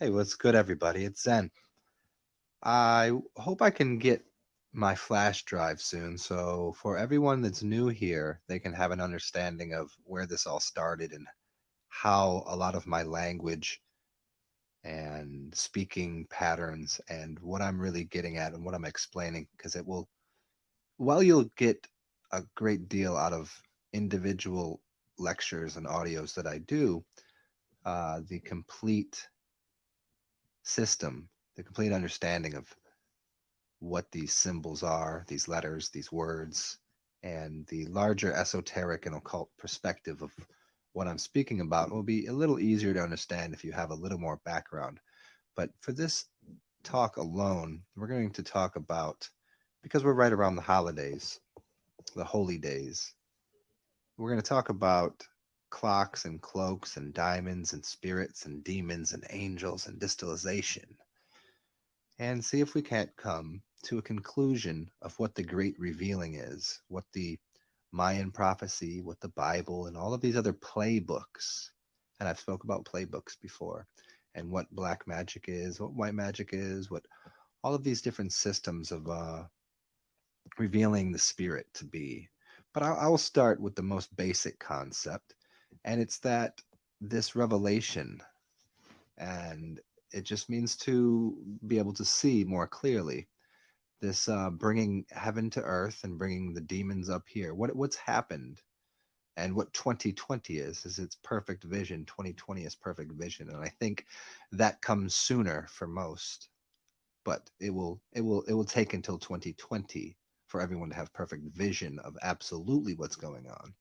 Hey, what's good, everybody? It's Zen. I hope I can get my flash drive soon. So, for everyone that's new here, they can have an understanding of where this all started and how a lot of my language and speaking patterns and what I'm really getting at and what I'm explaining, because it will, while you'll get a great deal out of individual lectures and audios that I do, the complete system, the complete understanding of what these symbols are, these letters, these words, and the larger esoteric and occult perspective of what I'm speaking about will be a little easier to understand if you have a little more background. But for this talk alone, we're going to talk about, because we're right around the holidays, the holy days, we're going to talk about clocks and cloaks and diamonds and spirits and demons and angels and distillation, and see if we can't come to a conclusion of what the great revealing is, what the Mayan prophecy, what the Bible, and all of these other playbooks, and I've spoke about playbooks before, and what black magic is, what white magic is, what all of these different systems of revealing the spirit to be. But I will start with the most basic concept, and it's that this revelation, and it just means to be able to see more clearly this bringing heaven to earth and bringing the demons up here. What's happened and what 2020 is its perfect vision. 2020 is perfect vision, and I think that comes sooner for most, but it will take until 2020 for everyone to have perfect vision of absolutely what's going on.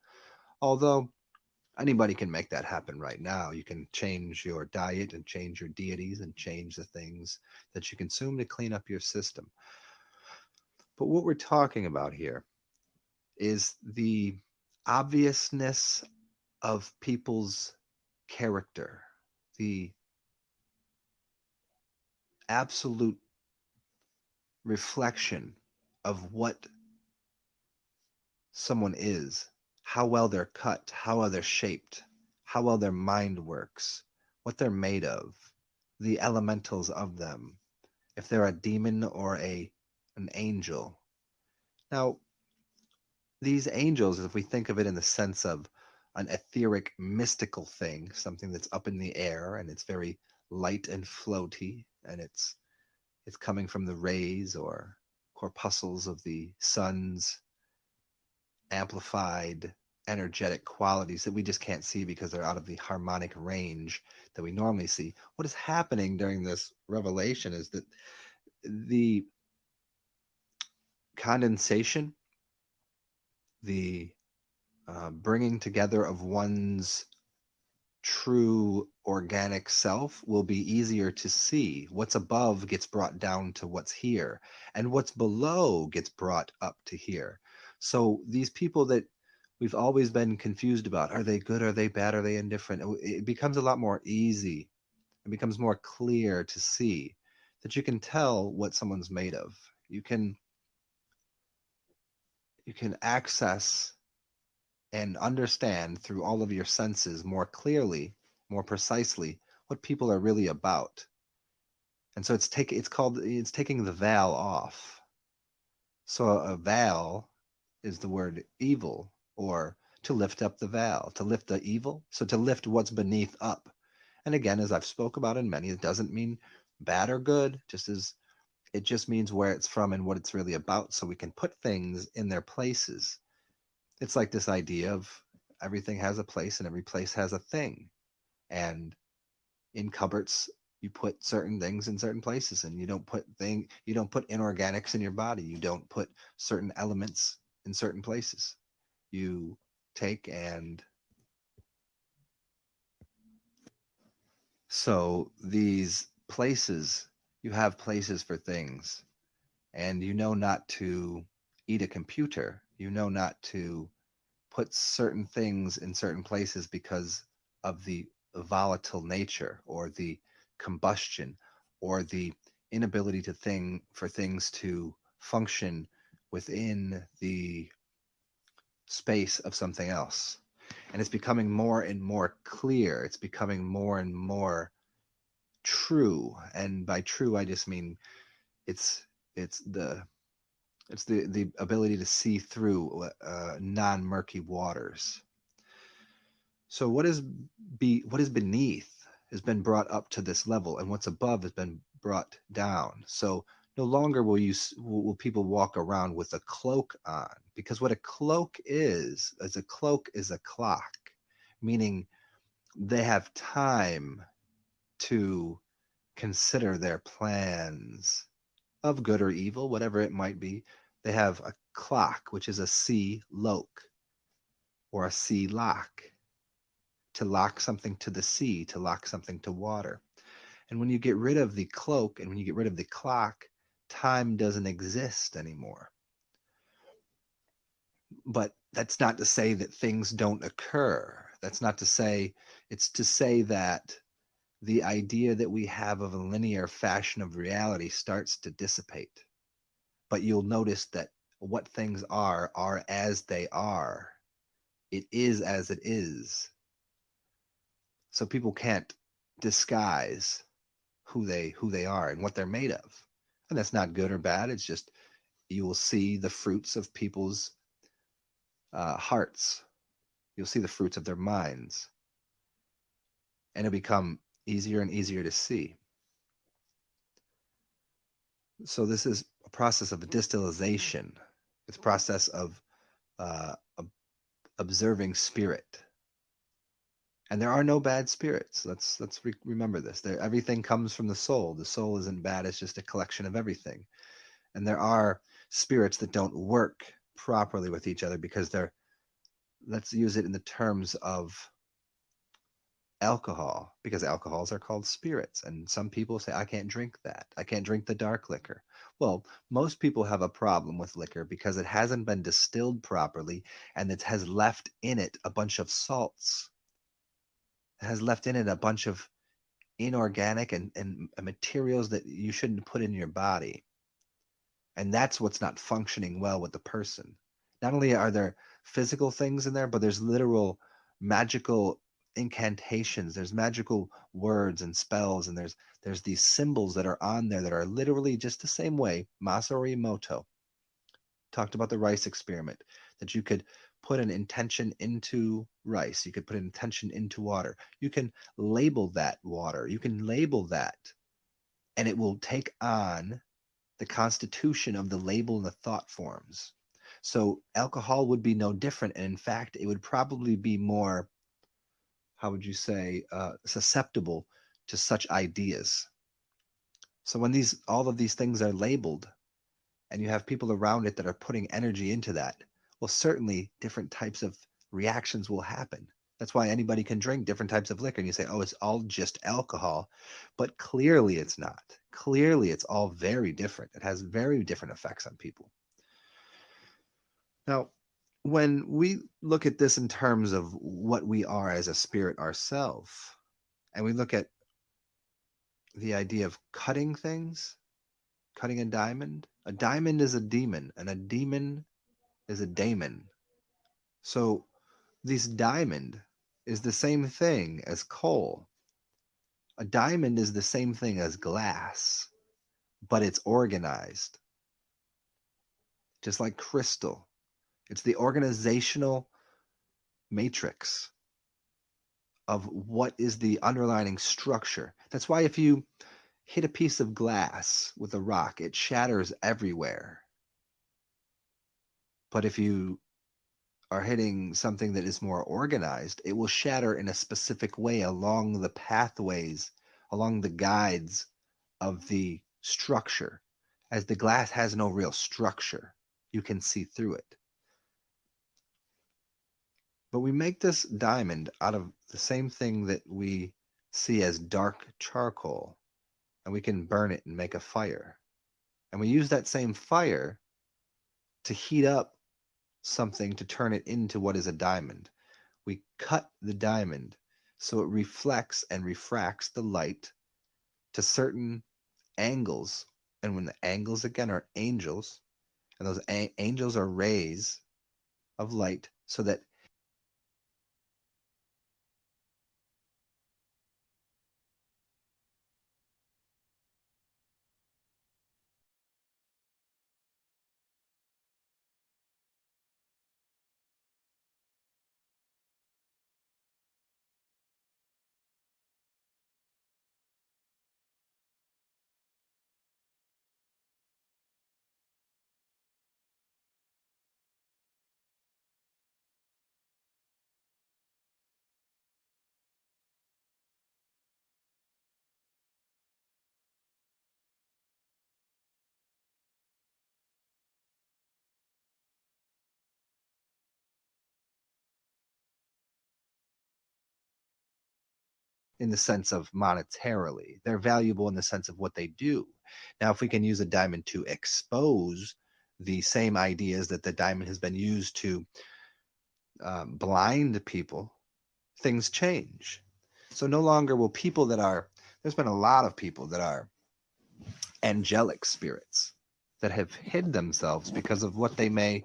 Although anybody can make that happen right now. You can change your diet and change your deities and change the things that you consume to clean up your system. But what we're talking about here is the obviousness of people's character, the absolute reflection of what someone is, how well they're cut, how well they're shaped, how well their mind works, what they're made of, the elementals of them, if they're a demon or an angel. Now, these angels, if we think of it in the sense of an etheric, mystical thing, something that's up in the air and it's very light and floaty, and it's coming from the rays or corpuscles of the sun's amplified energetic qualities that we just can't see because they're out of the harmonic range that we normally see. What is happening during this revelation is that the condensation, the bringing together of one's true organic self will be easier to see. What's above gets brought down to what's here, and what's below gets brought up to here. So these people that we've always been confused about, are they good, are they bad, are they indifferent, it becomes a lot more easy. It becomes more clear to see that you can tell what someone's made of. You can access and understand through all of your senses more clearly, more precisely, what people are really about. And so it's taking the veil off. So a veil is the word evil, or to lift up the veil, to lift the evil. So to lift what's beneath up. And again, as I've spoke about in many, it doesn't mean bad or good, just as it just means where it's from and what it's really about, so we can put things in their places. It's like this idea of everything has a place and every place has a thing. And in cupboards, you put certain things in certain places, and you don't put inorganics in your body. You don't put certain elements in certain places. You take and so these places, you have places for things, and you know not to eat a computer. You know not to put certain things in certain places because of the volatile nature or the combustion or the inability for things to function within the space of something else. And it's becoming more and more clear. It's becoming more and more true. And by true, I just mean it's it's the the ability to see through non-murky waters. So what is beneath has been brought up to this level, and what's above has been brought down. So no longer will people walk around with a cloak on, because what a cloak is a cloak is a clock, meaning they have time to consider their plans of good or evil, whatever it might be. They have a clock, which is a sea lock or a sea lock, to lock something to the sea, to lock something to water. And when you get rid of the cloak and when you get rid of the clock, time doesn't exist anymore. But that's not to say that things don't occur. That's not to say, it's to say that the idea that we have of a linear fashion of reality starts to dissipate. But you'll notice that what things are as they are. It is as it is. So people can't disguise who they are and what they're made of. And that's not good or bad. It's just you will see the fruits of people's hearts. You'll see the fruits of their minds. And it'll become easier and easier to see. So this is a process of distillation. It's a process of observing spirit. And there are no bad spirits. Let's remember this. Everything comes from the soul. The soul isn't bad. It's just a collection of everything. And there are spirits that don't work properly with each other because let's use it in the terms of alcohol, because alcohols are called spirits. And some people say, I can't drink that. I can't drink the dark liquor. Well, most people have a problem with liquor because it hasn't been distilled properly, and it has left in it a bunch of salts, It has left in it a bunch of inorganic and materials that you shouldn't put in your body. And that's what's not functioning well with the person. Not only are there physical things in there, but there's literal magical incantations, there's magical words and spells, and there's these symbols that are on there that are literally just the same way Masaru Emoto talked about the rice experiment, that you could put an intention into rice, you could put an intention into water, you can label that water, you can label that, and it will take on the constitution of the label and the thought forms. So alcohol would be no different. And in fact, it would probably be more, how would you say, susceptible to such ideas. So when all of these things are labeled and you have people around it that are putting energy into that, well, certainly different types of reactions will happen. That's why anybody can drink different types of liquor. And you say, oh, it's all just alcohol. But clearly it's not. Clearly it's all very different. It has very different effects on people. Now, when we look at this in terms of what we are as a spirit ourselves, and we look at the idea of cutting things, cutting a diamond is a demon, and a demon is a daemon. So this diamond is the same thing as coal. A diamond is the same thing as glass, but it's organized, just like crystal. It's the organizational matrix of what is the underlying structure. That's why if you hit a piece of glass with a rock, it shatters everywhere. But if you are hitting something that is more organized, it will shatter in a specific way along the pathways, along the guides of the structure. As the glass has no real structure, you can see through it. But we make this diamond out of the same thing that we see as dark charcoal, and we can burn it and make a fire. And we use that same fire to heat up something to turn it into what is a diamond. We cut the diamond so it reflects and refracts the light to certain angles. And when the angles again are angels, and those angels are rays of light, so that in the sense of monetarily, they're valuable in the sense of what they do. Now, if we can use a diamond to expose the same ideas that the diamond has been used to blind people, things change. So no longer will people that are, there's been a lot of people that are angelic spirits that have hid themselves because of what they may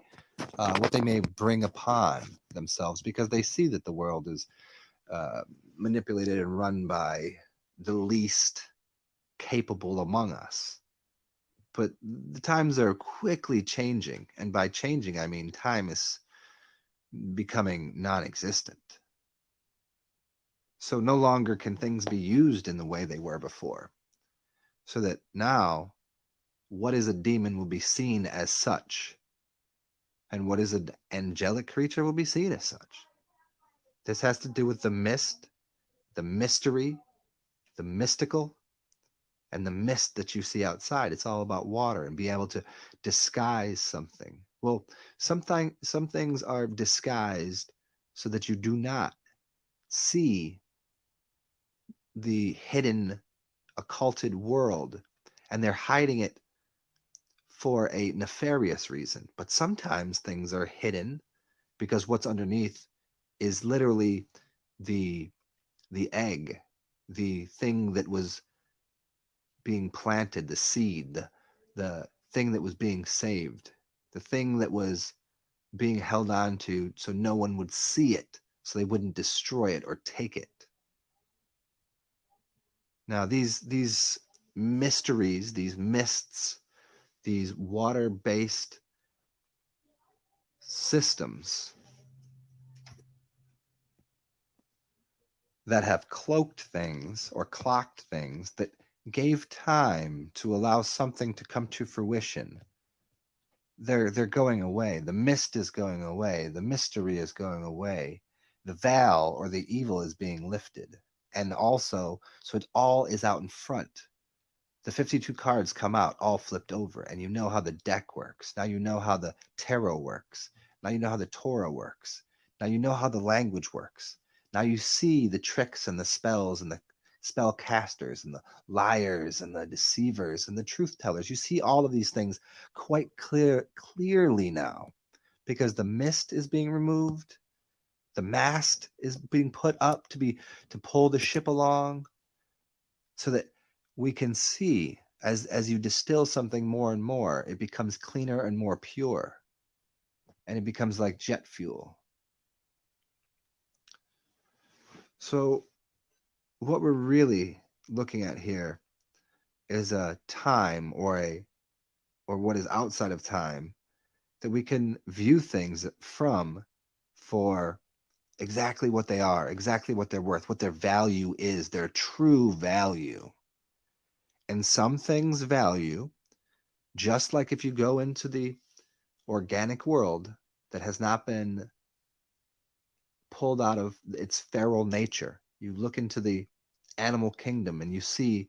bring upon themselves, because they see that the world is uh, manipulated and run by the least capable among us. But the times are quickly changing, and by changing I mean time is becoming non-existent. So no longer can things be used in the way they were before. So that now, what is a demon will be seen as such, and what is an angelic creature will be seen as such. This has to do with the mist, the mystery, the mystical, and the mist that you see outside. It's all about water and being able to disguise something. Well, some things are disguised so that you do not see the hidden, occulted world, and they're hiding it for a nefarious reason. But sometimes things are hidden because what's underneath is literally the the egg, the thing that was being planted, the seed, the thing that was being saved, the thing that was being held on to so no one would see it, so they wouldn't destroy it or take it. Now, these mysteries, these mists, these water-based systems that have cloaked things or clocked things that gave time to allow something to come to fruition, they're going away. The mist is going away. The mystery is going away. The veil or the evil is being lifted. And also, so it all is out in front. The 52 cards come out all flipped over, and you know how the deck works. Now you know how the tarot works. Now you know how the Torah works. Now you know how the language works. Now you see the tricks and the spells and the spell casters and the liars and the deceivers and the truth tellers. You see all of these things quite clearly now, because the mist is being removed, the mast is being put up to pull the ship along, so that we can see, as you distill something more and more, it becomes cleaner and more pure, and it becomes like jet fuel. So what we're really looking at here is a time or what is outside of time that we can view things from for exactly what they are, exactly what they're worth, what their value is, their true value. And some things value, just like if you go into the organic world that has not been pulled out of its feral nature, you look into the animal kingdom and you see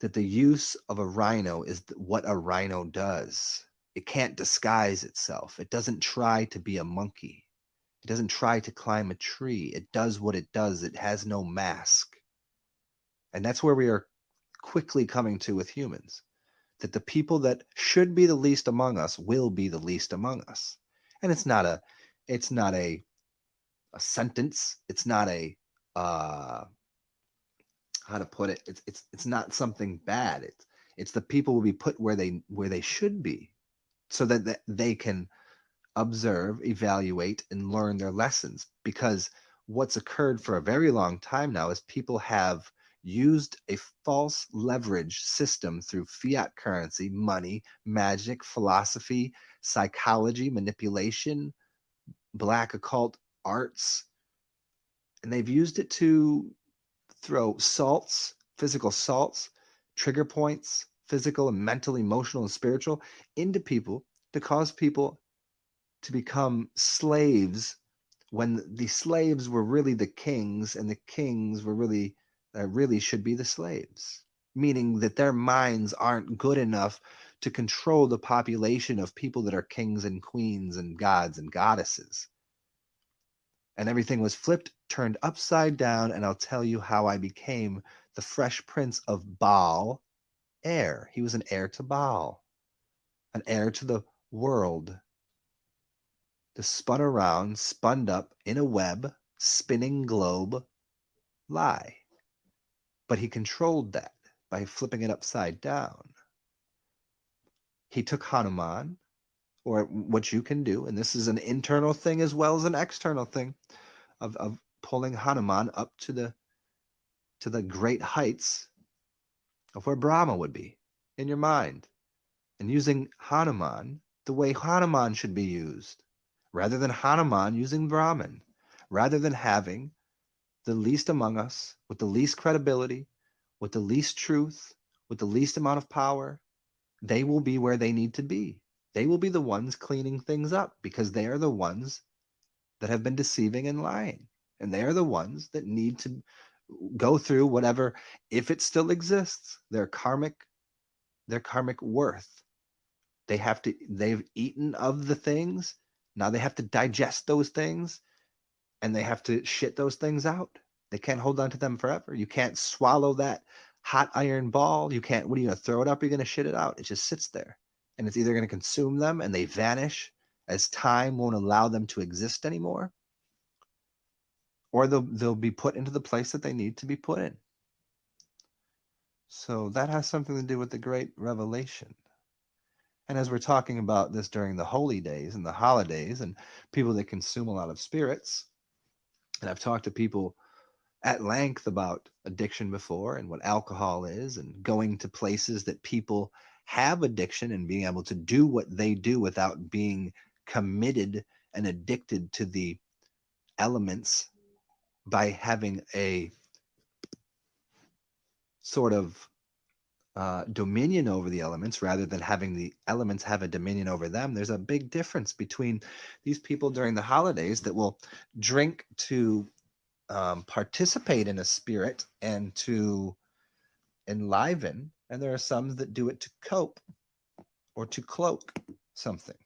that the use of a rhino is what a rhino does. It can't disguise itself. It doesn't try to be a monkey. It doesn't try to climb a tree. It does what it does. It has no mask. And that's where we are quickly coming to with humans, that the people that should be the least among us will be the least among us. And it's not a sentence. It's not a how to put it. It's not something bad. It's the people will be put where they should be, so that they can observe, evaluate, and learn their lessons. Because what's occurred for a very long time now is people have used a false leverage system through fiat currency, money, magic, philosophy, psychology, manipulation, black occult arts, and they've used it to throw salts, physical salts, trigger points, physical and mental, emotional and spiritual, into people to cause people to become slaves, when the slaves were really the kings, and the kings were really should be the slaves, meaning that their minds aren't good enough to control the population of people that are kings and queens and gods and goddesses. And everything was flipped, turned upside down, and I'll tell you how I became the Fresh Prince of Baal heir. He was an heir to Baal, an heir to the world, the spun around, spun up in a web, spinning globe lie. But he controlled that by flipping it upside down. He took Hanuman, or what you can do, and this is an internal thing as well as an external thing, of pulling Hanuman up to the great heights of where Brahma would be in your mind, and using Hanuman the way Hanuman should be used, rather than Hanuman using Brahman, rather than having the least among us with the least credibility, with the least truth, with the least amount of power. They will be where they need to be. They will be the ones cleaning things up, because they are the ones that have been deceiving and lying. And they are the ones that need to go through whatever, if it still exists, their karmic worth. They've eaten of the things. Now they have to digest those things, and they have to shit those things out. They can't hold on to them forever. You can't swallow that hot iron ball. You can't, what are you going to throw it up? You're going to shit it out. It just sits there. And it's either going to consume them and they vanish as time won't allow them to exist anymore, or they'll be put into the place that they need to be put in. So that has something to do with the great revelation. And as we're talking about this during the holy days and the holidays and people that consume a lot of spirits, and I've talked to people at length about addiction before and what alcohol is and going to places that people have addiction and being able to do what they do without being committed and addicted to the elements by having a sort of dominion over the elements rather than having the elements have a dominion over them. There's a big difference between these people during the holidays that will drink to participate in a spirit and to enliven, and there are some that do it to cope or to cloak something.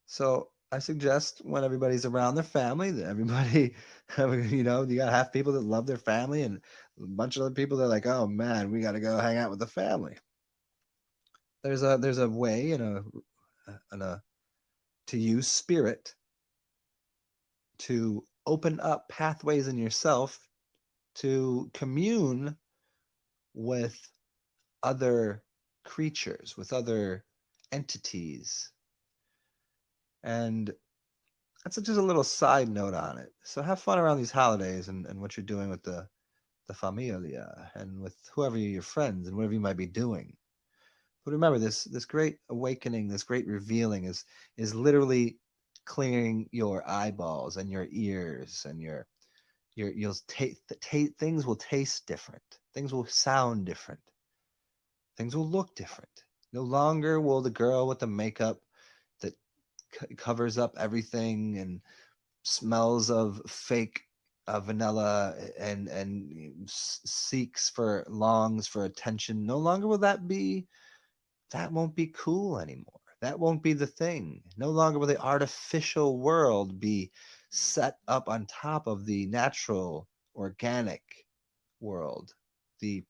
So I suggest when everybody's around their family that everybody, you gotta have people that love their family and a bunch of other people that are like, oh man, we gotta go hang out with the family. There's a way to use spirit to open up pathways in yourself to commune with other creatures, with other entities. And that's just a little side note on it. So have fun around these holidays and what you're doing with the familia and with whoever your friends and whatever you might be doing. But remember, this great awakening, this great revealing is literally clearing your eyeballs and your ears and you'll taste things will taste different. Things will sound different. Things will look different. No longer will the girl with the makeup that covers up everything and smells of fake vanilla and longs for attention. No longer will that won't be cool anymore. That won't be the thing. No longer will the artificial world be set up on top of the natural, organic world. The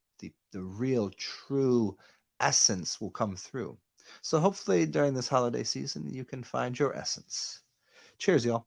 real, true essence will come through. So hopefully during this holiday season, you can find your essence. Cheers, y'all.